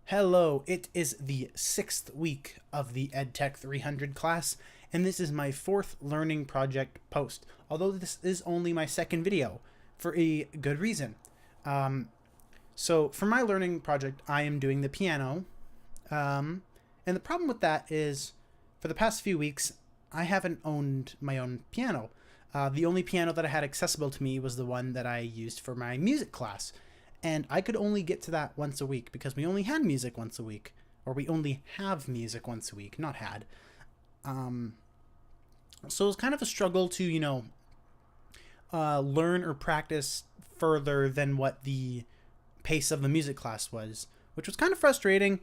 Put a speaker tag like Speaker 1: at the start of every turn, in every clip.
Speaker 1: Hello, it is the 6th week of the EdTech 300 class, and this is my 4th learning project post, although this is only my second video, for a good reason. So for my learning project, I am doing the piano, and the problem with that is, for the past few weeks, I haven't owned my own piano. The only piano that I had accessible to me was the one that I used for my music class, and I could only get to that once a week because we only had music once a week, or we only have music once a week, not had. So it was kind of a struggle to, learn or practice further than what the pace of the music class was, which was kind of frustrating,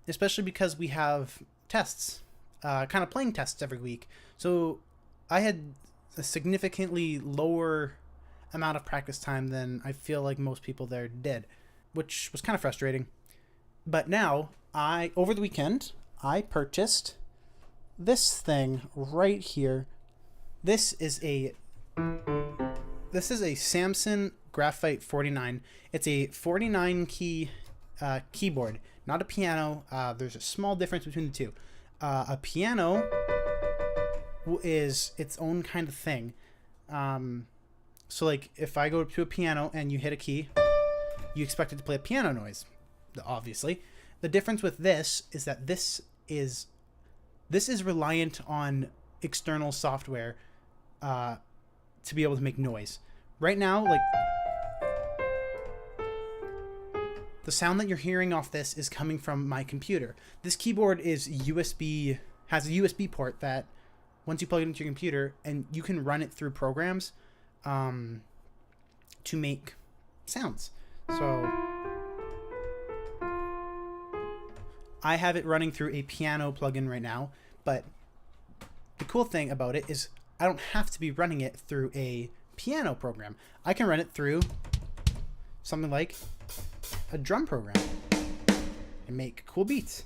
Speaker 1: especially because we have tests, kind of playing tests every week. So I had a significantly lower amount of practice time than I feel like most people there did, which was kind of frustrating. But now, over the weekend, I purchased this thing right here. This is a Samson Graphite 49. It's a 49 key keyboard, not a piano. There's a small difference between the two. A piano is its own kind of thing. So like if I go to a piano and you hit a key, you expect it to play a piano noise, obviously. The difference with this is that this is reliant on external software to be able to make noise. Right now, like the sound that you're hearing off this is coming from my computer. This keyboard has a USB port that once you plug it into your computer, and you can run it through programs to make sounds. So I have it running through a piano plugin right now, but the cool thing about it is I don't have to be running it through a piano program. I can run it through something like a drum program and make cool beats.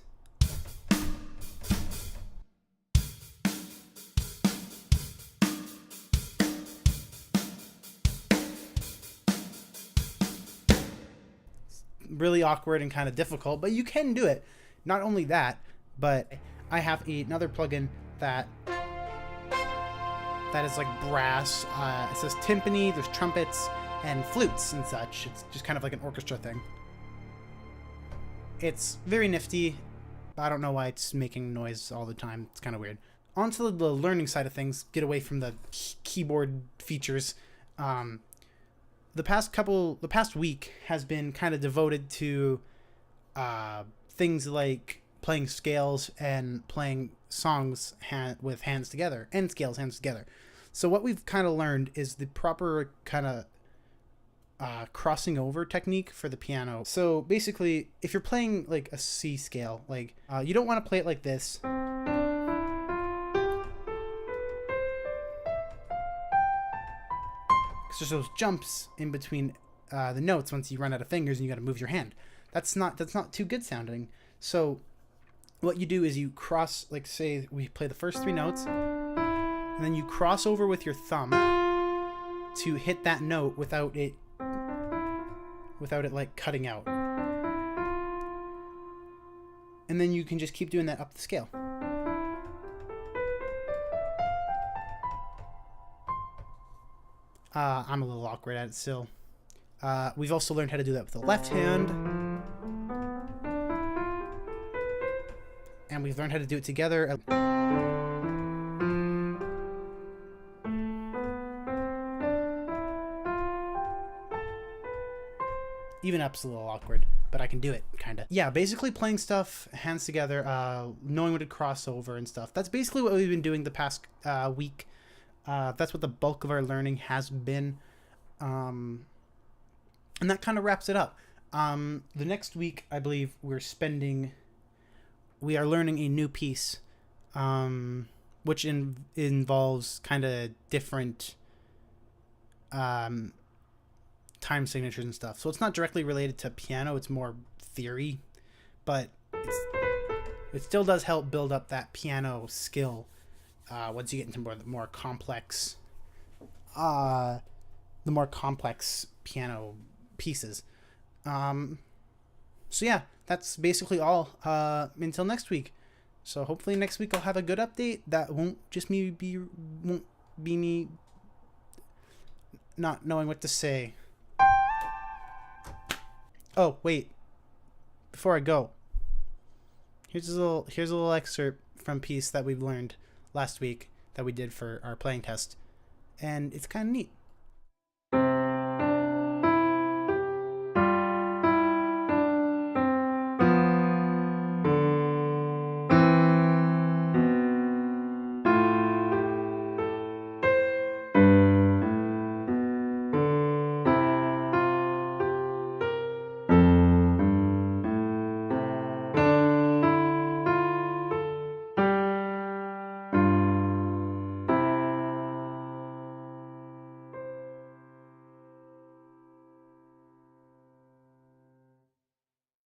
Speaker 1: Really awkward and kind of difficult, but you can do it. Not only that, but I have another plugin that is like brass. It says timpani, there's trumpets and flutes and such. It's just kind of like an orchestra thing. It's very nifty, but I don't know why it's making noise all the time. It's kind of weird. On to the learning side of things, get away from the keyboard features. The past week has been kind of devoted to things like playing scales and playing songs with hands together and scales hands together. So what we've kind of learned is the proper kind of crossing over technique for the piano. So basically, if you're playing like a C scale, like you don't want to play it like this. There's those jumps in between the notes once you run out of fingers and you got to move your hand. That's not too good sounding. So what you do is you cross, like say we play the first 3 notes, and then you cross over with your thumb to hit that note without it like cutting out. And then you can just keep doing that up the scale. I'm a little awkward at it still. We've also learned how to do that with the left hand. And we've learned how to do it together. Even up's a little awkward, but I can do it, kind of. Yeah, basically playing stuff, hands together, knowing what to cross over and stuff. That's basically what we've been doing the past week. That's what the bulk of our learning has been. And that kind of wraps it up. The next week, I believe, we are learning a new piece, which involves kind of different time signatures and stuff. So it's not directly related to piano, it's more theory, but it still does help build up that piano skill once you get into the more complex piano pieces. So yeah, that's basically all. Until next week. So hopefully next week I'll have a good update that won't be me not knowing what to say. Oh wait, before I go, here's a little excerpt from piece that we've learned last week that we did for our playing test, and it's kind of neat.